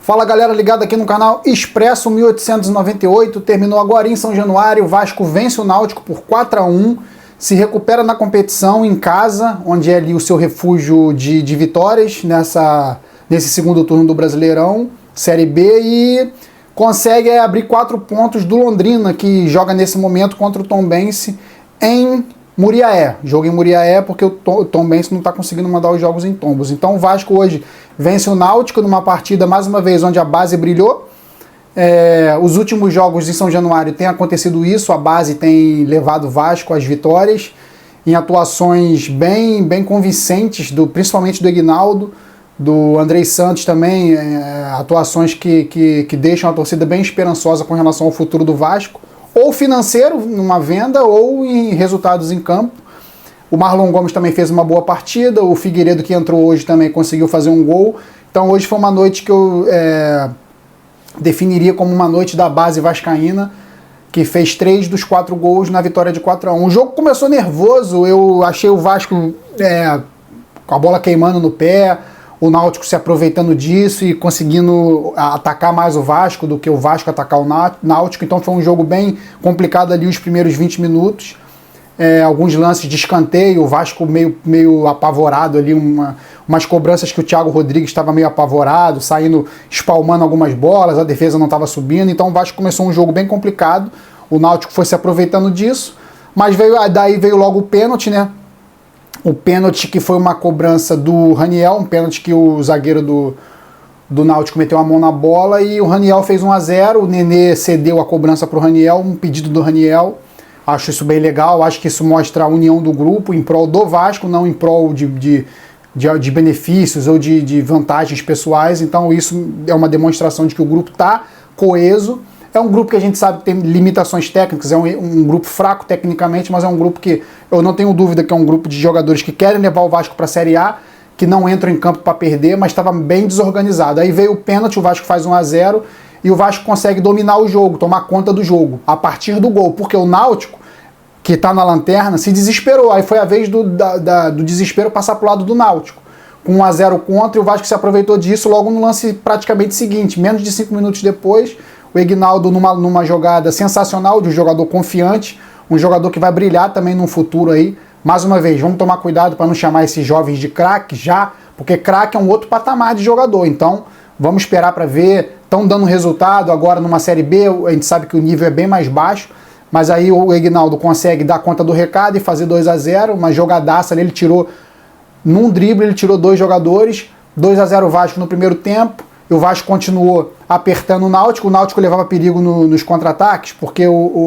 Fala galera ligada aqui no canal Expresso 1898, terminou agora em São Januário, o Vasco vence o Náutico por 4-1, se recupera na competição em casa, onde é ali o seu refúgio de vitórias nesse segundo turno do Brasileirão, Série B, e consegue abrir 4 pontos do Londrina, que joga nesse momento contra o Tombense em Muriaé. Jogo em Muriaé porque o Tombense não está conseguindo mandar os jogos em tombos. Então o Vasco hoje vence o Náutico numa partida, mais uma vez, onde a base brilhou. Os últimos jogos em São Januário tem acontecido isso, a base tem levado o Vasco às vitórias, em atuações bem convincentes, principalmente do Aguinaldo, do Andrei Santos também, atuações que deixam a torcida bem esperançosa com relação ao futuro do Vasco, ou financeiro, numa venda, ou em resultados em campo. O Marlon Gomes também fez uma boa partida, o Figueiredo, que entrou hoje, também conseguiu fazer um gol. Então hoje foi uma noite que eu definiria como uma noite da base vascaína, que fez 3 dos 4 gols na vitória de 4-1. O jogo começou nervoso, eu achei o Vasco com a bola queimando no pé, o Náutico se aproveitando disso e conseguindo atacar mais o Vasco do que o Vasco atacar o Náutico. Então foi um jogo bem complicado ali os primeiros 20 minutos. Alguns lances de escanteio, o Vasco meio apavorado ali, umas cobranças que o Thiago Rodrigues estava meio apavorado, espalmando algumas bolas, a defesa não estava subindo, então o Vasco começou um jogo bem complicado, o Náutico foi se aproveitando disso, mas daí veio logo o pênalti, né? O pênalti que foi uma cobrança do Raniel, um pênalti que o zagueiro do Náutico meteu a mão na bola e o Raniel fez 1-0, o Nenê cedeu a cobrança para o Raniel, um pedido do Raniel. Acho isso bem legal, acho que isso mostra a união do grupo em prol do Vasco, não em prol de benefícios ou de vantagens pessoais. Então isso é uma demonstração de que o grupo está coeso. É um grupo que a gente sabe que tem limitações técnicas, é um grupo fraco tecnicamente, mas é um grupo que eu não tenho dúvida que é um grupo de jogadores que querem levar o Vasco para a Série A, que não entram em campo para perder, mas estava bem desorganizado. Aí veio o pênalti, o Vasco faz 1-0 e o Vasco consegue dominar o jogo, tomar conta do jogo, a partir do gol, porque o Náutico, que está na lanterna, se desesperou. Aí foi a vez do desespero passar para o lado do Náutico, com 1-0 contra, e o Vasco se aproveitou disso logo no lance praticamente seguinte, menos de 5 minutos depois. O Aguinaldo numa jogada sensacional, de um jogador confiante, um jogador que vai brilhar também no futuro aí. Mais uma vez, vamos tomar cuidado para não chamar esses jovens de craque já, porque craque é um outro patamar de jogador. Então, vamos esperar para ver. Estão dando resultado agora numa Série B, a gente sabe que o nível é bem mais baixo, mas aí o Aguinaldo consegue dar conta do recado e fazer 2-0, uma jogadaça ali, ele tirou, num drible, ele tirou 2 jogadores, 2-0 Vasco no primeiro tempo. E o Vasco continuou apertando o Náutico levava perigo nos contra-ataques, porque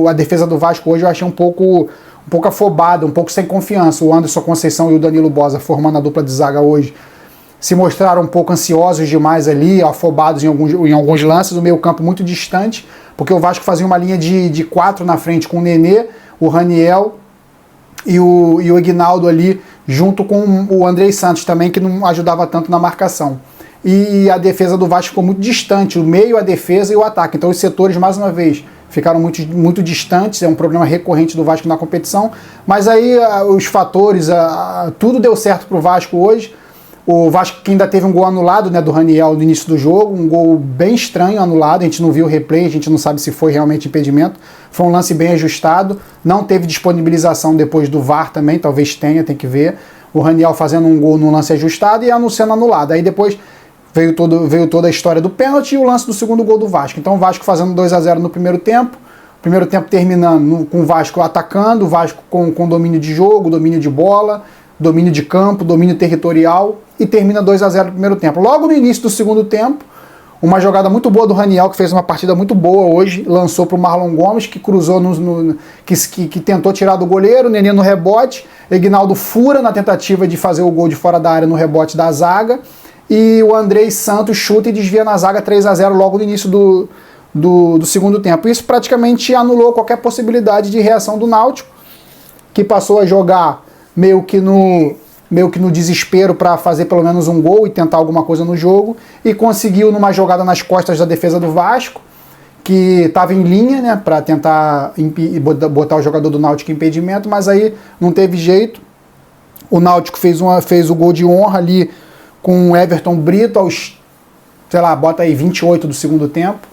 a defesa do Vasco hoje eu achei um pouco afobada, um pouco sem confiança. O Anderson Conceição e o Danilo Bosa, formando a dupla de zaga hoje, se mostraram um pouco ansiosos demais ali, afobados em alguns lances, o meio campo muito distante, porque o Vasco fazia uma linha de 4 na frente com o Nenê, o Raniel e o Aguinaldo ali, junto com o Andrei Santos também, que não ajudava tanto na marcação. E a defesa do Vasco ficou muito distante, o meio, a defesa e o ataque. Então os setores, mais uma vez, ficaram muito distantes, é um problema recorrente do Vasco na competição. Mas aí os fatores, tudo deu certo para o Vasco hoje. O Vasco que ainda teve um gol anulado, né, do Raniel no início do jogo, um gol bem estranho anulado, a gente não viu o replay, a gente não sabe se foi realmente impedimento. Foi um lance bem ajustado, não teve disponibilização depois do VAR também, talvez tenha, tem que ver. O Raniel fazendo um gol no lance ajustado e sendo anulado. Aí depois veio toda a história do pênalti e o lance do segundo gol do Vasco. Então o Vasco fazendo 2-0 no primeiro tempo terminando com o Vasco atacando, o Vasco com domínio de jogo, domínio de bola, domínio de campo, domínio territorial, e termina 2-0 no primeiro tempo. Logo no início do segundo tempo, uma jogada muito boa do Raniel, que fez uma partida muito boa hoje, lançou para o Marlon Gomes, que cruzou, que tentou tirar do goleiro, o Nenê no rebote, Aguinaldo fura na tentativa de fazer o gol de fora da área no rebote da zaga, e o Andrei Santos chuta e desvia na zaga 3-0 logo no início do segundo tempo. Isso praticamente anulou qualquer possibilidade de reação do Náutico, que passou a jogar meio que no desespero para fazer pelo menos um gol e tentar alguma coisa no jogo, e conseguiu numa jogada nas costas da defesa do Vasco, que estava em linha, né, para tentar botar o jogador do Náutico em impedimento, mas aí não teve jeito. O Náutico fez o gol de honra ali com o Everton Brito aos sei lá, bota aí 28 do segundo tempo,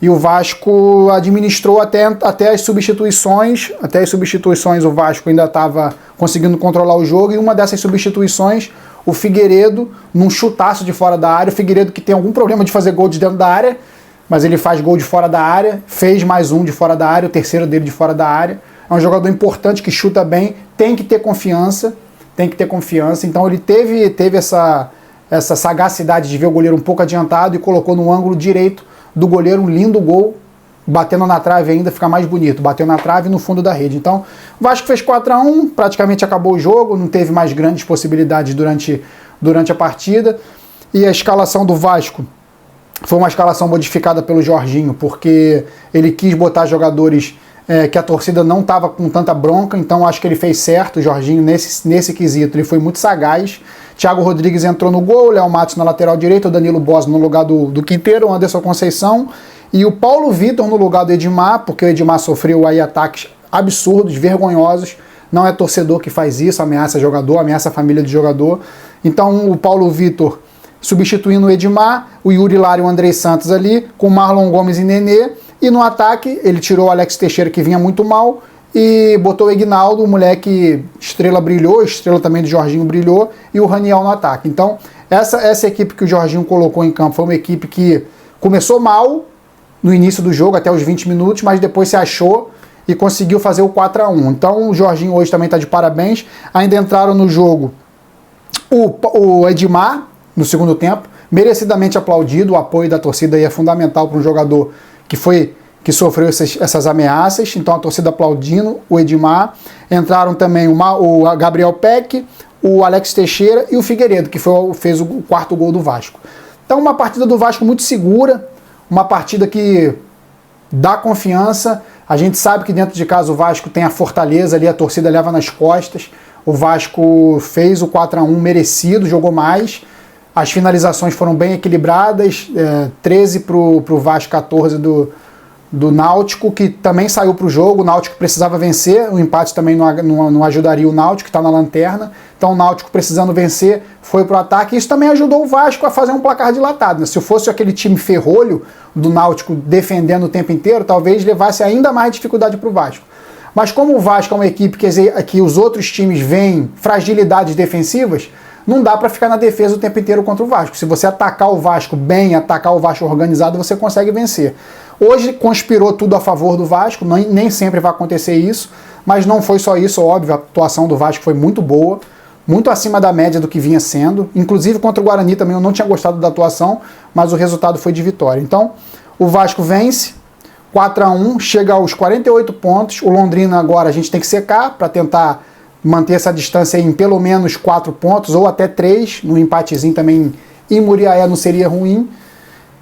e o Vasco administrou até as substituições. Até as substituições o Vasco ainda estava conseguindo controlar o jogo, e uma dessas substituições, o Figueiredo, num chutaço de fora da área. O Figueiredo, que tem algum problema de fazer gol de dentro da área, mas ele faz gol de fora da área, fez mais um de fora da área, o terceiro dele de fora da área. É um jogador importante que chuta bem, tem que ter confiança, então ele teve essa sagacidade de ver o goleiro um pouco adiantado e colocou no ângulo direito do goleiro um lindo gol, batendo na trave ainda, fica mais bonito, bateu na trave no fundo da rede. Então, o Vasco fez 4-1, praticamente acabou o jogo, não teve mais grandes possibilidades durante a partida, e a escalação do Vasco foi uma escalação modificada pelo Jorginho, porque ele quis botar jogadores que a torcida não estava com tanta bronca, então acho que ele fez certo, o Jorginho, nesse quesito, ele foi muito sagaz. Thiago Rodrigues entrou no gol, Léo Matos na lateral direita, o Danilo Bosa no lugar do Quinteiro, o Anderson Conceição, e o Paulo Vitor no lugar do Edmar, porque o Edmar sofreu aí ataques absurdos, vergonhosos. Não é torcedor que faz isso, ameaça jogador, ameaça a família de jogador. Então o Paulo Vitor substituindo o Edmar, o Yuri Lara e o Andrei Santos ali, com Marlon Gomes e Nenê, e no ataque ele tirou o Alex Teixeira, que vinha muito mal, e botou o Ignaldo, o moleque estrela brilhou, estrela também do Jorginho brilhou, e o Raniel no ataque. Então essa equipe que o Jorginho colocou em campo foi uma equipe que começou mal no início do jogo, até os 20 minutos, mas depois se achou e conseguiu fazer o 4-1. Então o Jorginho hoje também está de parabéns. Ainda entraram no jogo o Edmar, no segundo tempo, merecidamente aplaudido. O apoio da torcida aí é fundamental para um jogador que sofreu essas ameaças. Então a torcida aplaudindo o Edmar. Entraram também o Gabriel Peck, o Alex Teixeira e o Figueiredo, que fez o quarto gol do Vasco. Então uma partida do Vasco muito segura, uma partida que dá confiança. A gente sabe que dentro de casa o Vasco tem a fortaleza ali, a torcida leva nas costas. O Vasco fez o 4-1 merecido, jogou mais. As finalizações foram bem equilibradas, 13 para o Vasco, 14 do Náutico, que também saiu para o jogo. O Náutico precisava vencer, o empate também não ajudaria o Náutico, que está na lanterna. Então o Náutico, precisando vencer, foi para o ataque. Isso também ajudou o Vasco a fazer um placar dilatado, né? Se fosse aquele time ferrolho do Náutico defendendo o tempo inteiro, talvez levasse ainda mais dificuldade para o Vasco. Mas como o Vasco é uma equipe que os outros times veem fragilidades defensivas, não dá para ficar na defesa o tempo inteiro contra o Vasco. Se você atacar o Vasco bem, atacar o Vasco organizado, você consegue vencer. Hoje conspirou tudo a favor do Vasco, nem sempre vai acontecer isso, mas não foi só isso, óbvio, a atuação do Vasco foi muito boa, muito acima da média do que vinha sendo. Inclusive contra o Guarani também eu não tinha gostado da atuação, mas o resultado foi de vitória. Então o Vasco vence 4-1, chega aos 48 pontos. O Londrina agora a gente tem que secar para tentar manter essa distância em pelo menos 4 pontos, ou até 3, no empatezinho também em Muriaé não seria ruim,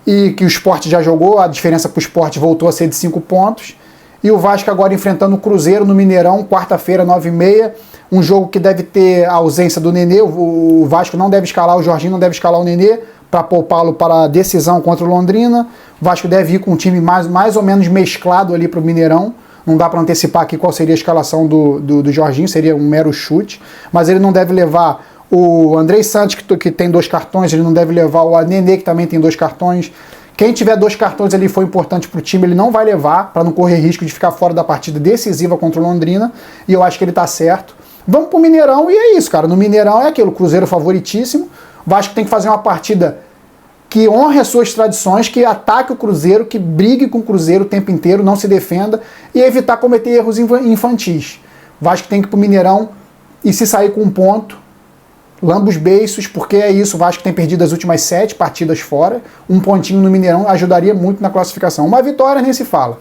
e que o Sport já jogou, a diferença para o Sport voltou a ser de 5 pontos, e o Vasco agora enfrentando o Cruzeiro no Mineirão, quarta-feira, 9h30, um jogo que deve ter a ausência do Nenê. O Vasco não deve escalar, o Jorginho não deve escalar o Nenê, para poupá-lo para a decisão contra o Londrina. O Vasco deve ir com um time mais ou menos mesclado ali para o Mineirão. Não dá para antecipar aqui qual seria a escalação do Jorginho, seria um mero chute, mas ele não deve levar o Andrei Santos, que tem 2 cartões, ele não deve levar o Nenê, que também tem 2 cartões. Quem tiver 2 cartões ali foi importante para o time, ele não vai levar, para não correr risco de ficar fora da partida decisiva contra o Londrina, e eu acho que ele está certo. Vamos para o Mineirão, e é isso, cara. No Mineirão é aquilo, o Cruzeiro favoritíssimo, o Vasco tem que fazer uma partida que honre as suas tradições, que ataque o Cruzeiro, que brigue com o Cruzeiro o tempo inteiro, não se defenda, e evitar cometer erros infantis. O Vasco tem que ir pro Mineirão e se sair com um ponto, lamba os beiços, porque é isso, o Vasco tem perdido as últimas 7 partidas fora, um pontinho no Mineirão ajudaria muito na classificação. Uma vitória nem se fala.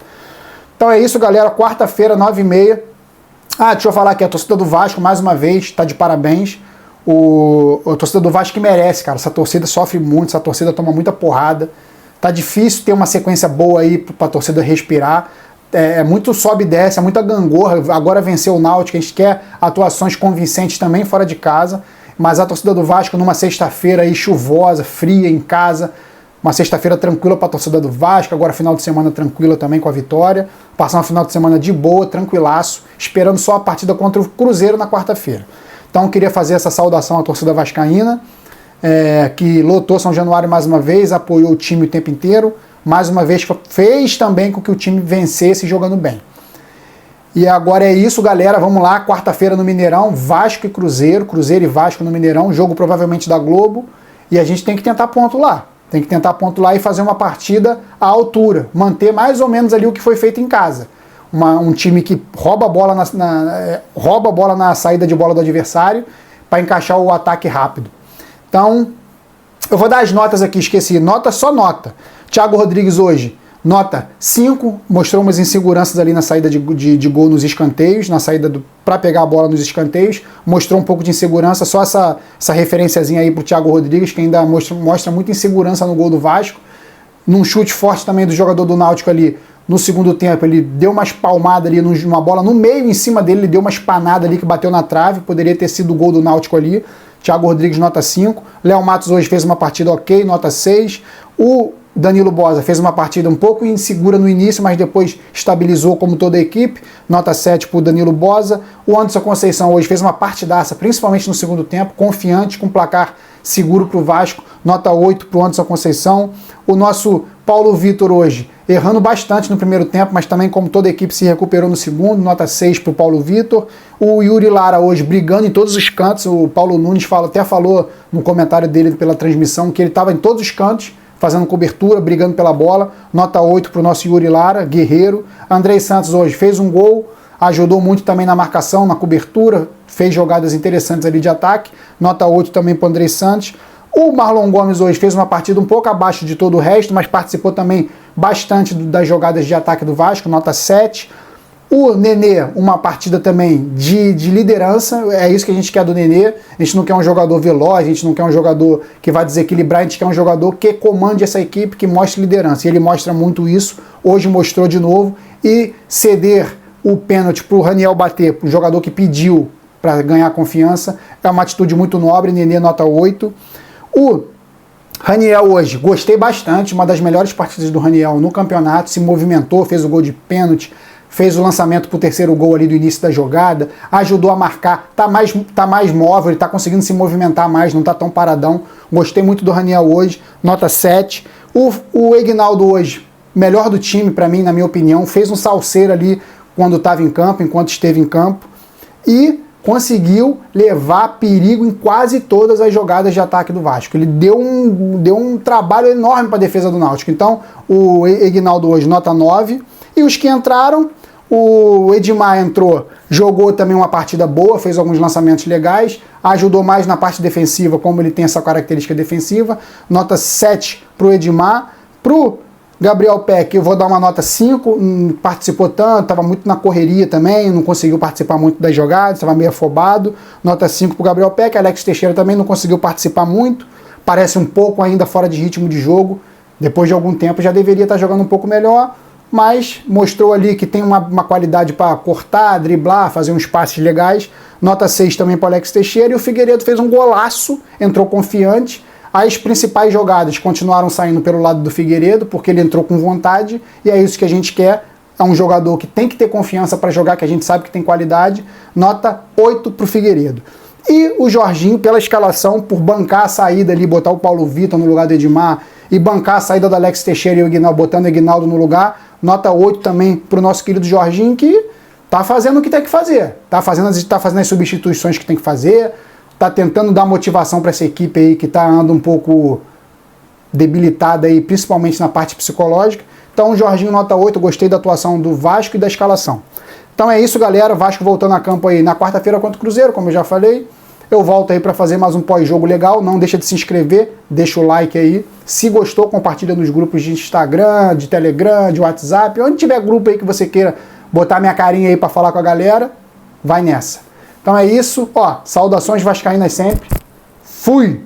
Então é isso, galera, quarta-feira, 9h30. Deixa eu falar aqui, a torcida do Vasco, mais uma vez, está de parabéns. A torcida do Vasco que merece, cara. Essa torcida sofre muito, essa torcida toma muita porrada. Tá difícil ter uma sequência boa aí pra torcida respirar. É muito sobe e desce, é muita gangorra. Agora venceu o Náutico, a gente quer atuações convincentes também fora de casa. Mas a torcida do Vasco numa sexta-feira aí chuvosa, fria, em casa. Uma sexta-feira tranquila pra torcida do Vasco. Agora final de semana tranquila também com a vitória. Passar um final de semana de boa, tranquilaço. Esperando só a partida contra o Cruzeiro na quarta-feira. Então eu queria fazer essa saudação à torcida vascaína. que lotou São Januário mais uma vez, apoiou o time o tempo inteiro, mais uma vez fez também com que o time vencesse jogando bem. E agora é isso, galera, vamos lá, quarta-feira no Mineirão, Vasco e Cruzeiro, Cruzeiro e Vasco no Mineirão, jogo provavelmente da Globo, e a gente tem que tentar ponto lá. Tem que tentar ponto lá e fazer uma partida à altura, manter mais ou menos ali o que foi feito em casa. Um time que rouba a bola na saída de bola do adversário para encaixar o ataque rápido. Então, eu vou dar as notas aqui, esqueci. Só nota. Thiago Rodrigues hoje, nota 5, mostrou umas inseguranças ali na saída de gol nos escanteios, na saída para pegar a bola nos escanteios, mostrou um pouco de insegurança, só essa referenciazinha aí pro Thiago Rodrigues, que ainda mostra muita insegurança no gol do Vasco. Num chute forte também do jogador do Náutico ali, no segundo tempo, ele deu umas palmadas ali, uma bola no meio, em cima dele, ele deu uma espanada ali que bateu na trave, poderia ter sido o gol do Náutico ali. Thiago Rodrigues, nota 5. Léo Matos hoje fez uma partida ok, nota 6. O Danilo Boza fez uma partida um pouco insegura no início, mas depois estabilizou como toda a equipe, nota 7 para o Danilo Boza. O Anderson Conceição hoje fez uma partidaça, principalmente no segundo tempo, confiante, com placar seguro para o Vasco, nota 8 para o Anderson Conceição. O nosso Paulo Vitor hoje, errando bastante no primeiro tempo, mas também como toda a equipe se recuperou no segundo, nota 6 para o Paulo Vitor. O Yuri Lara hoje brigando em todos os cantos, o Paulo Nunes até falou no comentário dele pela transmissão que ele estava em todos os cantos, fazendo cobertura, brigando pela bola, nota 8 para o nosso Yuri Lara, guerreiro. Andrei Santos hoje fez um gol, ajudou muito também na marcação, na cobertura, fez jogadas interessantes ali de ataque, nota 8 também para o Andrei Santos. O Marlon Gomes hoje fez uma partida um pouco abaixo de todo o resto, mas participou também bastante das jogadas de ataque do Vasco, nota 7. O Nenê, uma partida também de liderança, é isso que a gente quer do Nenê. A gente não quer um jogador veloz, a gente não quer um jogador que vai desequilibrar, a gente quer um jogador que comande essa equipe, que mostre liderança. E ele mostra muito isso, hoje mostrou de novo. E ceder o pênalti para o Raniel bater, para o jogador que pediu para ganhar confiança, é uma atitude muito nobre, Nenê nota 8. O Raniel hoje, gostei bastante, uma das melhores partidas do Raniel no campeonato, se movimentou, fez o gol de pênalti, fez o lançamento para o terceiro gol ali do início da jogada, ajudou a marcar, tá mais móvel, ele tá conseguindo se movimentar mais, não tá tão paradão. Gostei muito do Raniel hoje, nota 7. O Egnaldo hoje, melhor do time para mim, na minha opinião, fez um salseiro ali quando estava em campo, enquanto esteve em campo, e conseguiu levar perigo em quase todas as jogadas de ataque do Vasco. Ele deu um trabalho enorme para a defesa do Náutico. Então, o Egnaldo hoje, nota 9. E os que entraram, o Edmar entrou, jogou também uma partida boa, fez alguns lançamentos legais, ajudou mais na parte defensiva, como ele tem essa característica defensiva. Nota 7 para o Edmar. Para o Gabriel Peck, eu vou dar uma nota 5, não participou tanto, estava muito na correria também, não conseguiu participar muito das jogadas, estava meio afobado. Nota 5 para o Gabriel Peck. Alex Teixeira também não conseguiu participar muito, parece um pouco ainda fora de ritmo de jogo. Depois de algum tempo já deveria estar jogando um pouco melhor, mas mostrou ali que tem uma qualidade para cortar, driblar, fazer uns passes legais. Nota 6 também para o Alex Teixeira. E o Figueiredo fez um golaço, entrou confiante. As principais jogadas continuaram saindo pelo lado do Figueiredo, porque ele entrou com vontade, e é isso que a gente quer. É um jogador que tem que ter confiança para jogar, que a gente sabe que tem qualidade. Nota 8 para o Figueiredo. E o Jorginho, pela escalação, por bancar a saída ali, botar o Paulo Vitor no lugar do Edmar, e bancar a saída do Alex Teixeira e o Egnaldo, botando o Egnaldo no lugar. Nota 8 também para o nosso querido Jorginho, que tá fazendo o que tem que fazer. Tá fazendo as substituições que tem que fazer, tá tentando dar motivação para essa equipe aí que tá andando um pouco debilitada aí, principalmente na parte psicológica. Então, Jorginho, nota 8, gostei da atuação do Vasco e da escalação. Então é isso, galera. Vasco voltando a campo aí na quarta-feira contra o Cruzeiro, como eu já falei. Eu volto aí para fazer mais um pós-jogo legal. Não deixa de se inscrever, deixa o like aí. Se gostou, compartilha nos grupos de Instagram, de Telegram, de WhatsApp. Onde tiver grupo aí que você queira botar minha carinha aí para falar com a galera, vai nessa. Então é isso. Ó, saudações vascaínas sempre. Fui!